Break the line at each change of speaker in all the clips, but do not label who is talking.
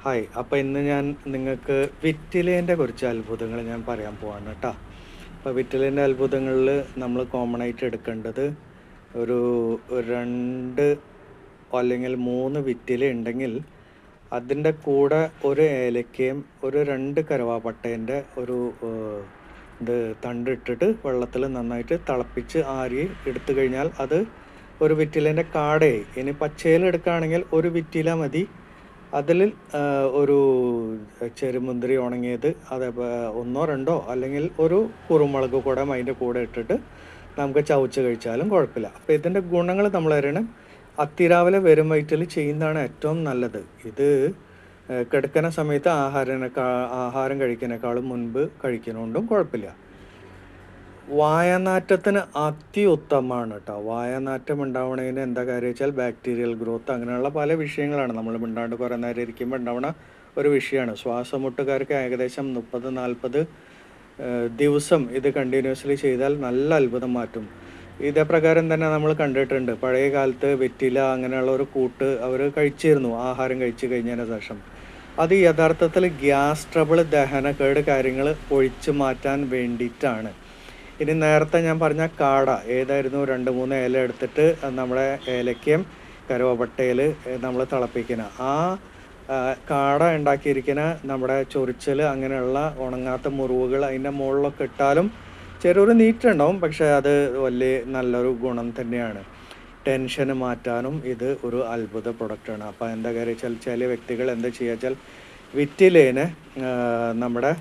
Hi. അപ്പോൾ ഇന്ന് ഞാൻ നിങ്ങൾക്ക് വെറ്റിലേൻ്റെ കുറച്ച് അത്ഭുതങ്ങൾ ഞാൻ പറയാൻ പോവാണ് കേട്ടോ. അപ്പോൾ വെറ്റിലേൻ്റെ അത്ഭുതങ്ങളിൽ നമ്മൾ കോമൺ ആയിട്ട് എടുക്കേണ്ടത് ഒരു 2 അല്ലെങ്കിൽ 3 വെറ്റില ഉണ്ടെങ്കിൽ അതിൻ്റെ കൂടെ ഒരു ഏലക്കയും ഒരു 2 കറുവാപ്പട്ടേൻ്റെ ഒരു ഇത് തണ്ടിട്ടിട്ട് വെള്ളത്തിൽ നന്നായിട്ട് തിളപ്പിച്ച് ആറി എടുത്തു കഴിഞ്ഞാൽ അത് ഒരു വെറ്റിലേൻ്റെ കാടയായി. ഇനി പച്ചയിൽ എടുക്കുകയാണെങ്കിൽ ഒരു വെറ്റില മതി. അതിൽ ഒരു ചെറുമുന്തിരി ഉണങ്ങിയത് ഒന്നോ രണ്ടോ അല്ലെങ്കിൽ ഒരു കുരുമുളക് കൂടെ അതിൻ്റെ കൂടെ ഇട്ടിട്ട് നമുക്ക് ചവച്ച് കഴിച്ചാലും കുഴപ്പമില്ല. അപ്പോൾ ഇതിൻ്റെ ഗുണങ്ങൾ നമ്മൾ അറിയണം. അതിരാവിലെ വെറും വയറ്റിൽ ചെയ്യുന്നതാണ് ഏറ്റവും നല്ലത്. ഇത് കിടക്കുന്ന സമയത്ത് ആഹാരം കഴിക്കുന്നതിനേക്കാളും മുൻപ് കഴിക്കുന്നതുകൊണ്ടും കുഴപ്പമില്ല. വായനാറ്റത്തിന് അത്യുത്തമമാണ് കേട്ടോ. വായനാറ്റം ഉണ്ടാവണതിന് എന്താ കാര്യം വെച്ചാൽ ബാക്ടീരിയൽ ഗ്രോത്ത് അങ്ങനെയുള്ള പല വിഷയങ്ങളാണ്. നമ്മൾ മിണ്ടാണ്ട് കുറേ നേരം ഇരിക്കുമ്പോൾ ഉണ്ടാവണ ഒരു വിഷയമാണ്. ശ്വാസമുട്ടുകാർക്ക് ഏകദേശം 30-40 ദിവസം ഇത് കണ്ടിന്യൂസ്ലി ചെയ്താൽ നല്ല അത്ഭുതം മാറ്റും. ഇതേ പ്രകാരം തന്നെ നമ്മൾ കണ്ടിട്ടുണ്ട്. പഴയ കാലത്ത് വെറ്റില അങ്ങനെയുള്ള ഒരു കൂട്ട് അവർ കഴിച്ചിരുന്നു ആഹാരം കഴിച്ചു കഴിഞ്ഞതിന് ശേഷം. അത് യഥാർത്ഥത്തിൽ ഗ്യാസ് ട്രബിൾ, ദഹനക്കേട് കാര്യങ്ങൾ ഒഴിച്ചു മാറ്റാൻ വേണ്ടിയിട്ടാണ്. ഇനി നേരത്തെ ഞാൻ പറഞ്ഞ കാട ഏതായിരുന്നു, 2-3 ഇല എടുത്തിട്ട് നമ്മുടെ ഏലക്കയും കറുവപ്പട്ടയിൽ നമ്മൾ തിളപ്പിക്കുന്ന ആ കാട ഉണ്ടാക്കിയിരിക്കുന്ന നമ്മുടെ ചൊറിച്ചൽ അങ്ങനെയുള്ള ഉണങ്ങാത്ത മുറിവുകൾ അതിൻ്റെ മുകളിലൊക്കെ ഇട്ടാലും ചെറിയൊരു നീറ്റുണ്ടാവും. പക്ഷേ അത് വലിയ നല്ലൊരു ഗുണം തന്നെയാണ്. ടെൻഷന് മാറ്റാനും ഇത് ഒരു അത്ഭുത പ്രൊഡക്റ്റാണ്. അപ്പോൾ എന്താ കാര്യം വെച്ചാൽ ചില വ്യക്തികൾ എന്താ ചെയ്യുക വെച്ചാൽ വിറ്റിലേനെ നമ്മുടെ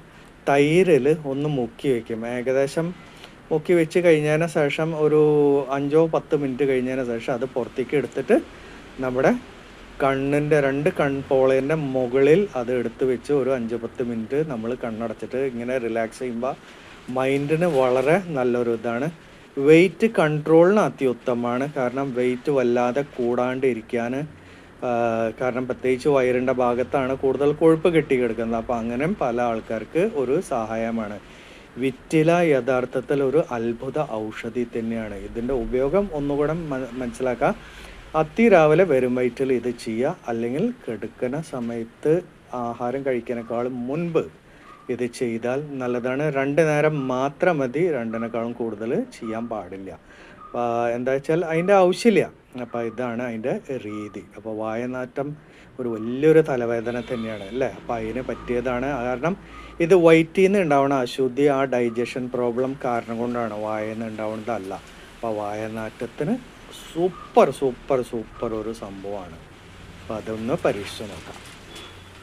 തൈരിൽ ഒന്ന് മുക്കി വയ്ക്കും. ഏകദേശം മുക്കി വെച്ച് കഴിഞ്ഞതിന് ശേഷം ഒരു 5-10 മിനിറ്റ് കഴിഞ്ഞതിന് ശേഷം അത് പുറത്തേക്ക് എടുത്തിട്ട് നമ്മുടെ കണ്ണിൻ്റെ 2 കൺപോളേൻ്റെ മുകളിൽ അത് എടുത്ത് വെച്ച് ഒരു 5-10 മിനിറ്റ് നമ്മൾ കണ്ണടച്ചിട്ട് ഇങ്ങനെ റിലാക്സ് ചെയ്യുമ്പോൾ മൈൻഡിന് വളരെ നല്ലൊരു ഇതാണ്. വെയിറ്റ് കൺട്രോളിന് അത്യുത്തമമാണ്. കാരണം വെയിറ്റ് വല്ലാതെ കൂടാണ്ടിരിക്കാൻ, കാരണം പ്രത്യേകിച്ച് വയറിൻ്റെ ഭാഗത്താണ് കൂടുതൽ കൊഴുപ്പ് കെട്ടിക്കിടക്കുന്നത്. അപ്പോൾ അങ്ങനെ പല ആൾക്കാർക്ക് ഒരു സഹായമാണ്. വെറ്റില യഥാർത്ഥത്തിൽ ഒരു അത്ഭുത ഔഷധി തന്നെയാണ്. ഇതിൻ്റെ ഉപയോഗം ഒന്നുകൂടെ മനസ്സിലാക്കുക. അതിരാവിലെ വെറും വയറ്റിൽ ഇത് ചെയ്യുക, അല്ലെങ്കിൽ കിടക്കുന്ന സമയത്ത് ആഹാരം കഴിക്കുന്നതിനേക്കാളും മുൻപ് ഇത് ചെയ്താൽ നല്ലതാണ്. 2 നേരം മാത്രം മതി, 2നേക്കാളും കൂടുതൽ ചെയ്യാൻ പാടില്ല. എന്താ വെച്ചാൽ അതിൻ്റെ ആവശ്യമില്ല. അപ്പോൾ ഇതാണ് അതിൻ്റെ രീതി. അപ്പോൾ വായനാറ്റം ഒരു വലിയൊരു തലവേദന തന്നെയാണ് അല്ലേ. അപ്പോൾ അതിന് പറ്റിയതാണ്. കാരണം ഇത് വയറ്റിൽ നിന്ന് ഉണ്ടാവുന്ന അശുദ്ധി, ആ ഡൈജഷൻ പ്രോബ്ലം കാരണം കൊണ്ടാണ്, വായയിൽ നിന്ന് ഉണ്ടാവുന്നതല്ല. അപ്പോൾ വായനാറ്റത്തിന് സൂപ്പർ ഒരു സംഭവമാണ്. അപ്പോൾ അതൊന്ന് പരീക്ഷിച്ച് നോക്കാം.